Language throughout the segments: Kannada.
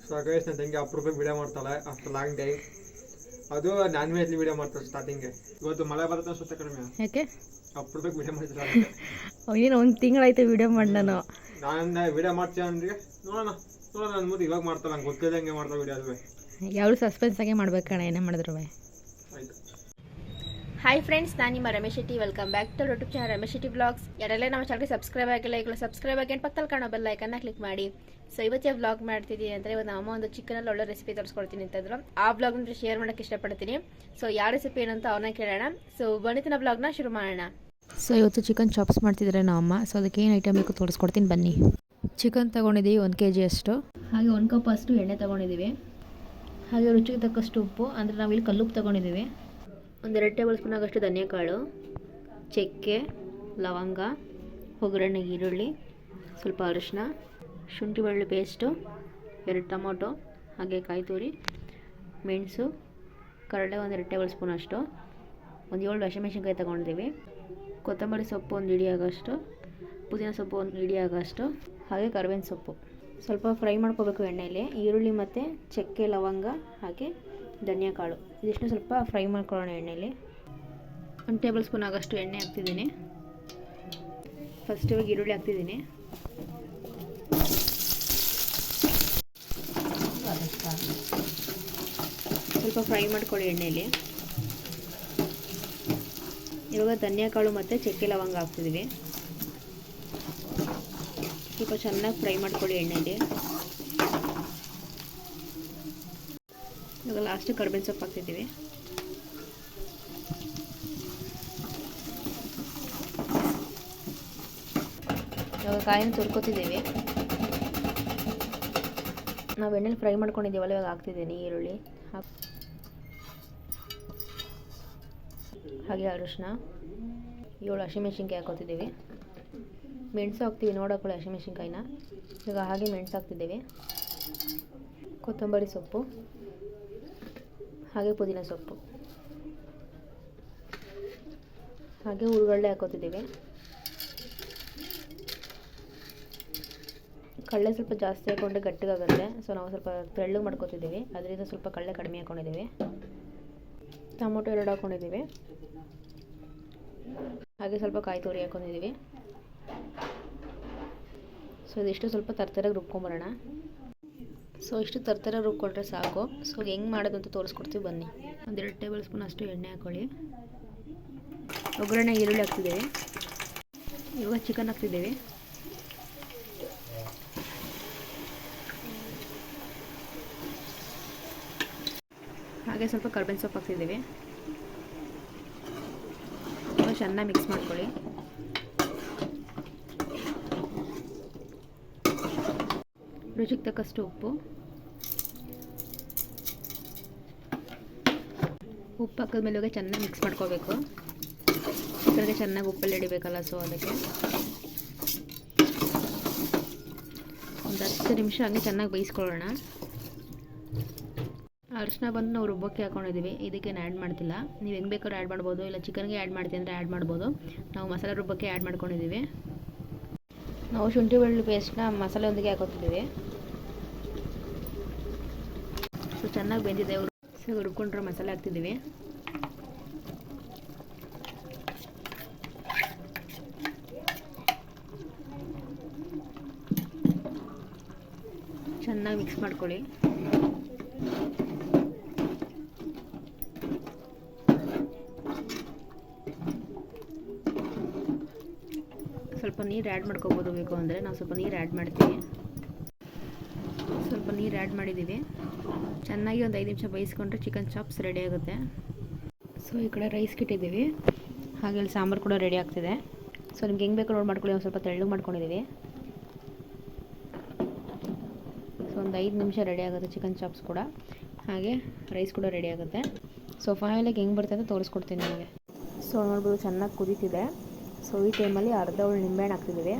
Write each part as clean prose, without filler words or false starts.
ಸೊ ಗೈಸ್ ನನ್ನ ತಂಗಿ ಅಪರೂಪಕ್ಕೆ ವಿಡಿಯೋ ಮಾಡ್ತಾಳೆ ಆಫ್ಟರ್ ಲಾಂಗ್ ಟೈಮ್. ಅದು ನಾನ್ ವೆಜ್ಲಿ ವಿಡಿಯೋ ಮಾಡ್ತಾಳೆ ಸ್ಟಾರ್ಟಿಂಗ್ಗೆ. ಇವತ್ತು ಮಳೆ ಬರುತ್ತೆ ಅನ್ಸುತ್ತೆ ಕಡಿಮೆ. ಯಾಕೆ ಅಪರೂಪಕ್ಕೆ ವಿಡಿಯೋ ಮಾಡ್ತಿದ್ದಾಳೆ. ಇನ್ನೇನು ಒಂದು ತಿಂಗಳಾಯ್ತು ವಿಡಿಯೋ ಮಾಡಿ ನಾನು ವಿಡಿಯೋ ಮಾಡ್ತೀಯ ಅಂದ್ರೆ ನೋಡೋಣ ನೋಡೋಣ ಅಂದ್ಬಿಟ್ಟು ಇವಾಗ ಮಾಡ್ತಾಳೆ. ನಂಗೆ ಗೊತ್ತಿದ್ದಂಗೆ ಮಾಡ್ತಾಳೆ ವಿಡಿಯೋ ಅಲ್ವೇ. ಯಾರು ಸಸ್ಪೆನ್ಸ್ ಆಗಿ ಮಾಡ್ಬೇಕು ಕಣ ಏನೇ ಮಾಡಿದ್ರು. ಆಯ್ತು. ಹಾಯ್ ಫ್ರೆಂಡ್ಸ್, ನಾನು ನಿಮ್ಮ Ramesh Shetty. Welcome back to YouTube channel Ramesh Shetty blogs. ಯಾರೆಲ್ಲ ನಮ್ಮ ಚಾನಲ್ಗೆ ಸಬ್ಸ್ಕ್ರೈಬ್ ಆಗಿಲ್ಲ, ಈಗಲೂ ಸಬ್ಸ್ಕ್ರೈಬ್ ಆಗಿ ಪಕ್ಕದಲ್ಲಿ ಕಾಣೋ ಬೆಲ್ ಐಕನ್ನ ಕ್ಲಿಕ್ ಮಾಡಿ. ಸೊ ಇವತ್ತೇ ವ್ಲಾಗ್ ಮಾಡ್ತಿದ್ದೀನಿ ಅಂದರೆ ಇವತ್ತು ಅಮ್ಮ ಒಂದು ಚಿಕನಲ್ಲಿ ಒಳ್ಳೆ ರೆಸಿಪಿ ತೋರಿಸ್ಕೊಡ್ತೀನಿ ಅಂತಂದ್ರು. ಆ ವ್ಲಾಗ್ನ ಶೇರ್ ಮಾಡೋಕ್ಕೆ ಇಷ್ಟಪಡ್ತೀನಿ. ಸೊ ಯಾವ ರೆಸಿಪಿ ಏನಂತ ಅವ್ರನ್ನ ಕೇಳೋಣ. ಸೊ ಬನ್ನಿತಿನ ವ್ಲಾಗ್ನ ಶುರು ಮಾಡೋಣ. ಸೊ ಇವತ್ತು ಚಿಕನ್ ಚಾಪ್ಸ್ ಮಾಡ್ತಿದ್ದಾರೆ ನಮ್ಮ ಅಮ್ಮ. ಸೊ ಅದಕ್ಕೆ ಏನು ಐಟಮ್ ಬೇಕು ತೋರಿಸ್ಕೊಡ್ತೀನಿ ಬನ್ನಿ. ಚಿಕನ್ ತೊಗೊಂಡಿದ್ದೀವಿ 1 kg ಅಷ್ಟು. ಹಾಗೆ 1 ಕಪ್ ಅಷ್ಟು ಎಣ್ಣೆ ತೊಗೊಂಡಿದ್ದೀವಿ. ಹಾಗೆ ರುಚಿಗೆ ತಕ್ಕಷ್ಟು ಉಪ್ಪು, ಅಂದರೆ ನಾವಿಲ್ಲಿ ಕಲ್ಲುಪ್ಪು ತೊಗೊಂಡಿದ್ದೀವಿ. 1 ಟೇಬಲ್ ಸ್ಪೂನ್ ಆಗಷ್ಟು ಧನಿಯಾಕಾಳು, ಚಕ್ಕೆ, ಲವಂಗ, ಒಗ್ಗರಣೆಗೆ ಈರುಳ್ಳಿ, ಸ್ವಲ್ಪ ಅರಿಶಿನ, ಶುಂಠಿ ಬೆಳ್ಳುಳ್ಳಿ ಪೇಸ್ಟು, 2 ಟೊಮೊಟೊ, ಹಾಗೆ ಕಾಯಿ ತುರಿ, ಮೆಣಸು, ಕರಡೆ 1 ಟೇಬಲ್ ಸ್ಪೂನ್ ಅಷ್ಟು, 7 ಹಸಿಮೆಣಸಿನ್ಕಾಯಿ ತೊಗೊಂಡಿದ್ದೀವಿ, ಕೊತ್ತಂಬರಿ ಸೊಪ್ಪು 1 ಹಿಡಿ ಆಗೋಷ್ಟು, ಪುದೀನ ಸೊಪ್ಪು 1 ಹಿಡಿ ಆಗೋಷ್ಟು, ಹಾಗೆ ಕರಿಬೇವಿನ ಸೊಪ್ಪು. ಸ್ವಲ್ಪ ಫ್ರೈ ಮಾಡ್ಕೋಬೇಕು ಎಣ್ಣೆಯಲ್ಲಿ. ಈರುಳ್ಳಿ ಮತ್ತು ಚಕ್ಕೆ, ಲವಂಗ, ಹಾಗೆ ಧನಿಯಾಕಾಳು ಇದಿಷ್ಟು ಸ್ವಲ್ಪ ಫ್ರೈ ಮಾಡ್ಕೊಳ್ಳೋಣ ಎಣ್ಣೆಯಲ್ಲಿ. 1 ಟೇಬಲ್ ಸ್ಪೂನ್ ಆಗೋಷ್ಟು ಎಣ್ಣೆ ಹಾಕ್ತಿದ್ದೀನಿ. ಫಸ್ಟ್ ಇವಾಗ ಈರುಳ್ಳಿ ಹಾಕ್ತಿದ್ದೀನಿ. ಸ್ವಲ್ಪ ಫ್ರೈ ಮಾಡ್ಕೊಳ್ಳಿ ಎಣ್ಣೆಯಲ್ಲಿ. ಇವಾಗ ಧನಿಯಾಕಾಳು ಮತ್ತು ಚಕ್ಕೆ ಲವಂಗ ಹಾಕ್ತಿದ್ದೀವಿ. ಸ್ವಲ್ಪ ಚೆನ್ನಾಗಿ ಫ್ರೈ ಮಾಡ್ಕೊಳ್ಳಿ ಎಣ್ಣೆಯಲ್ಲಿ. ಇವಾಗ ಲಾಸ್ಟ್ ಕರಿಬೇವಿನ ಸೊಪ್ಪು ಹಾಕ್ತಿದ್ದೀವಿ. ಇವಾಗ ಕಾಯಿನ ತುರ್ಕೋತಿದ್ದೀವಿ. ನಾವು ಎಣ್ಣೆಲಿ ಫ್ರೈ ಮಾಡ್ಕೊಂಡಿದ್ದೀವಲ್ಲ, ಇವಾಗ ಹಾಕ್ತಿದ್ದೀನಿ ಈರುಳ್ಳಿ, ಹಾಗೆ ಅರಿಶಿನ, 7 ಹಸಿಮೆಣಸಿನ್ಕಾಯಿ ಹಾಕೋತಿದ್ದೀವಿ. ಮೆಣಸು ಹಾಕ್ತೀವಿ, ನೋಡೋಕೊಳ್ಳಿ ಹಸಿಮೆಣಸಿನ್ಕಾಯಿನ. ಇವಾಗ ಹಾಗೆ ಮೆಣಸು ಹಾಕ್ತಿದ್ದೀವಿ, ಕೊತ್ತಂಬರಿ ಸೊಪ್ಪು, ಹಾಗೆ ಪುದೀನ ಸೊಪ್ಪು, ಹಾಗೆ ಹುರುಗಡ್ಲೆ ಹಾಕೋತಿದ್ದೀವಿ. ಕಡಲೆ ಸ್ವಲ್ಪ ಜಾಸ್ತಿ ಹಾಕೊಂಡ್ರೆ ಗಟ್ಟಿಗಾಗುತ್ತೆ. ಸೊ ನಾವು ಸ್ವಲ್ಪ ತೆಳ್ಳಗೆ ಮಾಡ್ಕೊತಿದ್ದೀವಿ, ಅದರಿಂದ ಸ್ವಲ್ಪ ಕಡಲೆ ಕಡಿಮೆ ಹಾಕ್ಕೊಂಡಿದ್ದೀವಿ. ಟೊಮೊಟೊ 2 ಹಾಕ್ಕೊಂಡಿದ್ದೀವಿ. ಹಾಗೆ ಸ್ವಲ್ಪ ಕಾಯಿ ತುರಿ ಹಾಕ್ಕೊಂಡಿದ್ದೀವಿ. ಸೊ ಇದಿಷ್ಟು ಸ್ವಲ್ಪ ತರ್ತರಾಗಿ ರುಬ್ಕೊಂಬರೋಣ. ಸೊ ಇಷ್ಟು ತರ್ತರ ರುಬ್ಕೊಂಡ್ರೆ ಸಾಕು. ಸೊ ಹೆಂಗೆ ಮಾಡೋದು ಅಂತ ತೋರಿಸ್ಕೊಡ್ತೀವಿ ಬನ್ನಿ. 1 ಟೇಬಲ್ ಸ್ಪೂನ್ ಅಷ್ಟು ಎಣ್ಣೆ ಹಾಕ್ಕೊಳ್ಳಿ. ಒಗ್ಗರಣೆ ಈರುಳ್ಳಿ ಹಾಕ್ತಿದ್ದೀವಿ. ಇವಾಗ ಚಿಕನ್ ಹಾಕ್ತಿದ್ದೀವಿ. ಹಾಗೆ ಸ್ವಲ್ಪ ಕರಿಬೇವಿನ ಸೊಪ್ಪು ಹಾಕ್ತಿದ್ದೀವಿ. ಚೆನ್ನಾಗಿ ಮಿಕ್ಸ್ ಮಾಡ್ಕೊಳ್ಳಿ. ರುಚಿಗೆ ತಕ್ಕಷ್ಟು ಉಪ್ಪು ಹಾಕಿದ್ಮೇಲೆ ಇವಾಗ ಚೆನ್ನಾಗಿ ಮಿಕ್ಸ್ ಮಾಡ್ಕೋಬೇಕು. ಚಿಕನ್ಗೆ ಚೆನ್ನಾಗಿ ಉಪ್ಪಲ್ಲಿ ಹಿಡಿಬೇಕಲ್ಲ, ಸೊ ಅದಕ್ಕೆ ಒಂದು 10 ನಿಮಿಷ ಹಂಗೆ ಚೆನ್ನಾಗಿ ಬೇಯಿಸ್ಕೊಳ್ಳೋಣ. ಅರಿಶಿನ ಬಂದು ನಾವು ರುಬ್ಬಕ್ಕೆ ಹಾಕೊಂಡಿದ್ದೀವಿ, ಇದಕ್ಕೆ ಆ್ಯಡ್ ಮಾಡ್ತಿಲ್ಲ. ನೀವು ಹೆಂಗೆ ಬೇಕಾದ್ರೂ ಆ್ಯಡ್ ಮಾಡ್ಬೋದು, ಇಲ್ಲ ಚಿಕನ್ಗೆ ಆ್ಯಡ್ ಮಾಡ್ತೀನಿ ಅಂದರೆ ಆ್ಯಡ್ ಮಾಡ್ಬೋದು. ನಾವು ಮಸಾಲೆ ರುಬ್ಬಕ್ಕೆ ಆ್ಯಡ್ ಮಾಡ್ಕೊಂಡಿದ್ದೀವಿ. ನಾವು ಶುಂಠಿ ಬೆಳ್ಳುಳ್ಳಿ ಪೇಸ್ಟ್ನ ಮಸಾಲೆಯೊಂದಿಗೆ ಹಾಕೋತಿದ್ದೀವಿ. ಸೊ ಚೆನ್ನಾಗಿ ಬೆಂದಿದೆ. ಸೊ ರುಬ್ಕೊಂಡ್ರೆ ಮಸಾಲೆ ಹಾಕ್ತಿದ್ದೀವಿ. ಚೆನ್ನಾಗಿ ಮಿಕ್ಸ್ ಮಾಡ್ಕೊಳ್ಳಿ. ಸ್ವಲ್ಪ ನೀರು ಆ್ಯಡ್ ಮಾಡ್ಕೋಬೋದು ಬೇಕು ಅಂದರೆ. ನಾವು ಸ್ವಲ್ಪ ನೀರು ಆ್ಯಡ್ ಮಾಡ್ತೀವಿ. ಸ್ವಲ್ಪ ನೀರು ಆ್ಯಡ್ ಮಾಡಿದ್ದೀವಿ. ಚೆನ್ನಾಗಿ ಒಂದು 5 ನಿಮಿಷ ಬೇಯಿಸ್ಕೊಂಡ್ರೆ ಚಿಕನ್ ಚಾಪ್ಸ್ ರೆಡಿ ಆಗುತ್ತೆ. ಸೊ ಈ ಕಡೆ ರೈಸ್ ಇಟ್ಟಿದ್ದೀವಿ. ಹಾಗೆ ಇಲ್ಲಿ ಸಾಂಬಾರು ಕೂಡ ರೆಡಿ ಆಗ್ತಿದೆ. ಸೊ ನಿಮ್ಗೆ ಹೆಂಗೆ ಬೇಕು ನೋಡಿ ಮಾಡ್ಕೊಳ್ಳಿ. ಒಂದು ಸ್ವಲ್ಪ ತೆಳ್ಳಗೆ ಮಾಡ್ಕೊಂಡಿದ್ದೀವಿ. ಸೊ ಒಂದು 5 ನಿಮಿಷ ರೆಡಿ ಆಗುತ್ತೆ ಚಿಕನ್ ಚಾಪ್ಸ್ ಕೂಡ. ಹಾಗೆ ರೈಸ್ ಕೂಡ ರೆಡಿ ಆಗುತ್ತೆ. ಸೊ ಫೈನಲಾಗಿ ಹೆಂಗೆ ಬರ್ತದೆ ಅಂತ ತೋರಿಸ್ಕೊಡ್ತೀನಿ ನಿಮಗೆ. ಸೊ ನೋಡ್ಬೋದು ಚೆನ್ನಾಗಿ ಕುದೀತಿದೆ. ಸೊ ಈ ಟೈಮಲ್ಲಿ ಅರ್ಧ ಹೋಳು ನಿಂಬೆಹಣ್ಣು ಹಾಕ್ತಿದ್ದೀವಿ.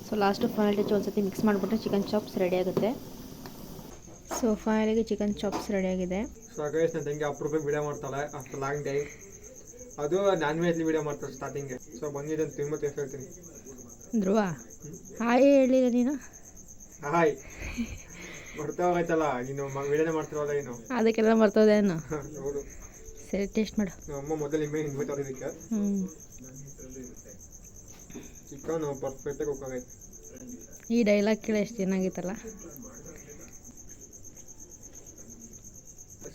ಸೊ ಲಾಸ್ಟು ಫೈನಲ್ ಟಚ್ ಒಂದು ಸತಿ ಮಿಕ್ಸ್ ಮಾಡಿಬಿಟ್ರೆ ಚಿಕನ್ ಚಾಪ್ಸ್ ರೆಡಿ ಆಗುತ್ತೆ. ಸೊ ಫೈನಲಿಗೆ ಚಿಕನ್ ಚಾಪ್ಸ್ ರೆಡಿಯಾಗಿದೆ. ಸೊ ಗೈಸ್ ನನ್ನ ತಂಗಿ ಅಪರೂಪಕ್ಕೆ ವಿಡಿಯೋ ಮಾಡ್ತಾಳೆ ಆಫ್ಟರ್ ಲಾಂಗ್ ಟೈಮ್. ಅದು ನಾನ್ ವೆಜ್ಲಿ ವಿಡಿಯೋ ಮಾಡ್ತಾರೆ ಸ್ಟಾರ್ಟಿಂಗ್ಗೆ. ಸೊ ಬಂದಿದೆ ಅಂತ ತುಂಬ ಟೇಸ್ಟ್ ಹೇಳ್ತೀನಿ. ಧ್ರುವ ಹಾಯ್ ಹೇಳಿಲ್ಲ ನೀನು, ಹಾಯ್ ಬರ್ತಾ ಹೋಗೈತಲ್ಲ ನೀನು ವಿಡಿಯೋನೇ ಮಾಡ್ತಿರೋಲ್ಲ ನೀನು. ಅದಕ್ಕೆಲ್ಲ ಮರ್ತೋದೇನು. ಹೌದು. ಸರಿ ಟೇಸ್ಟ್ ಮಾಡು. ನಮ್ಮ ಅಮ್ಮ ಮೊದಲು ನಿಂಬೆ ಹಿಂಡ್ಬಿಟ್ಟು ಇದಕ್ಕೆ ಚಿಕನ್ ಪರ್ಫೆಕ್ಟಾಗಿ ಕುಕ್ ಆಗೈತೆ. ಈ ಡೈಲಾಗ್ ಕೇಳಿ ಎಷ್ಟು ಚೆನ್ನಾಗಿತ್ತಲ್ಲ.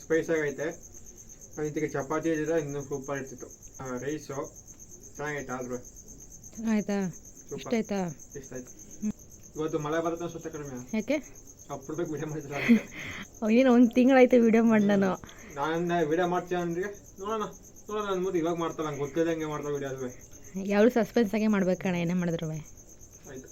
ಸ್ಪೈಸ್ ಆಗೈತೆ. ಇದಕ್ಕೆ ಚಪಾತಿ ಇದ್ದಿದ್ರೆ ಇನ್ನೂ ಸೂಪರ್ ಇರ್ತಿತ್ತು. ರೈಸು ಚೆನ್ನಾಗೈತೆ ಆದ್ರೂ ಆಯ್ತಾ, ಇಷ್ಟ ಆಯ್ತಾ? ಇಷ್ಟ ಆಯ್ತು. ಇವತ್ತು ಮಳೆ ಬರುತ್ತೆ ಅನ್ಸುತ್ತೆ ಕಡಿಮೆ. ಯಾಕೆ ಅಪ್ರೂಪಕ್ಕೆ ವಿಡಿಯೋ ಮಾಡ್ತಿಲ್ಲ. ಏನು ಒಂದು ತಿಂಗಳಾಯ್ತು ವಿಡಿಯೋ ಮಾಡಿ ನಾನು ವಿಡಿಯೋ ಮಾಡ್ತೀಯ ಅಂದ್ರೆ ನೋಡೋಣ ಅಂದ್ಬಿಟ್ಟು ಇವಾಗ ಮಾಡ್ತಾಳೆ. ನಂಗೆ ಗೊತ್ತಿಲ್ಲದಂಗೆ ಮಾಡ್ತಾಳೆ ವಿಡಿಯೋ. ಅದುವೇ ಯಾರು ಸಸ್ಪೆನ್ಸ್ ಆಗೇ ಮಾಡ್ಬೇಕು ಕಣ, ಏನೇ ಮಾಡಿದ್ರು. ಆಯ್ತು.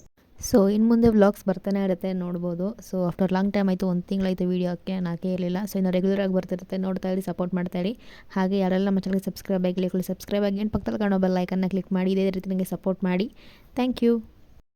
ಸೊ ಇನ್ನು ಮುಂದೆ ವ್ಲಾಗ್ಸ್ ಬರ್ತಾನೆ ಇರುತ್ತೆ, ನೋಡ್ಬೋದು. ಸೊ ಆಫ್ಟರ್ ಲಾಂಗ್ ಟೈಮ್ ಆಯಿತು, ಒಂದು ತಿಂಗಳಾಯಿತು ವೀಡಿಯೋಕ್ಕೆ ನಾಕೆ ಇರಲಿಲ್ಲ. ಸೊ ಇನ್ನು ರೆಗ್ಯುಲರಾಗಿ ಬರ್ತಿರುತ್ತೆ, ನೋಡ್ತಾ ಇರಿ, ಸಪೋರ್ಟ್ ಮಾಡ್ತಾ ಇರಿ. ಹಾಗೆ ಯಾರೆಲ್ಲ ನಮ್ಮ ಚಾನಲ್ಗೆ ಸಬ್ಸ್ಕ್ರೈಬ್ ಆಗಿಲ್ಲ ಸಬ್ಸ್ಕ್ರೈಬ್ ಆಗಿ ಪಕ್ಕದಲ್ಲಿ ಕಾಣೋ ಬೆಲ್ ಐಕನ್ನ ಕ್ಲಿಕ್ ಮಾಡಿ. ಇದೇ ರೀತಿ ನನಗೆ ಸಪೋರ್ಟ್ ಮಾಡಿ. Thank you.